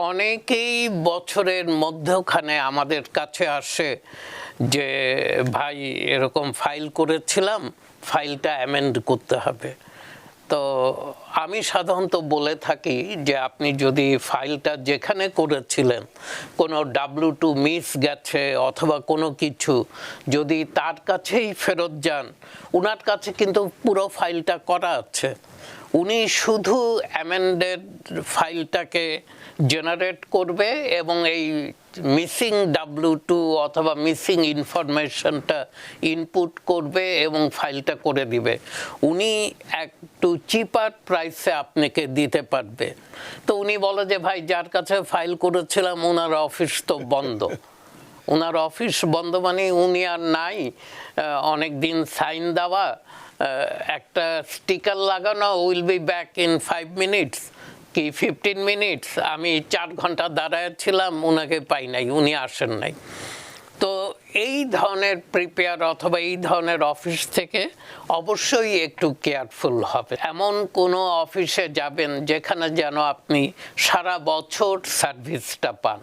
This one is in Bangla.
অনেকেই বছরের মধ্যখানে আমাদের কাছে আসে যে ভাই এরকম ফাইল করেছিলাম, ফাইলটা অ্যামেন্ড করতে হবে। তো আমি সাধারণত বলে থাকি যে আপনি যদি ফাইলটা যেখানে করেছিলেন কোনো W2 মিস গেছে অথবা কোনো কিছু, যদি তার কাছেই ফেরত যান, উনার কাছে কিন্তু পুরো ফাইলটা করা আছে। উনি শুধু অ্যামেন্ডেড ফাইলটাকে জেনারেট করবে এবং এই মিসিং W2 অথবা মিসিং ইনফরমেশনটা ইনপুট করবে এবং ফাইলটা করে দিবে। উনি একটু চিপার প্রাইসে আপনাকে দিতে পারবে। তো উনি বলে যে ভাই যার কাছে ফাইল করেছিলাম ওনার অফিস তো বন্ধ। ওনার অফিস বন্ধ মানে উনি আর নাই, অনেক দিন সাইন দেওয়া, একটা স্টিকার লাগানো, will be back in 5 minutes কি 15 মিনিটস। আমি 4 ঘন্টা দাঁড়ায় ছিলাম, ওনাকে পাই নাই, উনি আসেন নাই। তো এই ধরনের প্রিপেয়ার অথবা এই ধরনের অফিস থেকে অবশ্যই একটু কেয়ারফুল হবে। এমন কোনো অফিসে যাবেন যেখানে যেন আপনি সারা বছর সার্ভিসটা পান।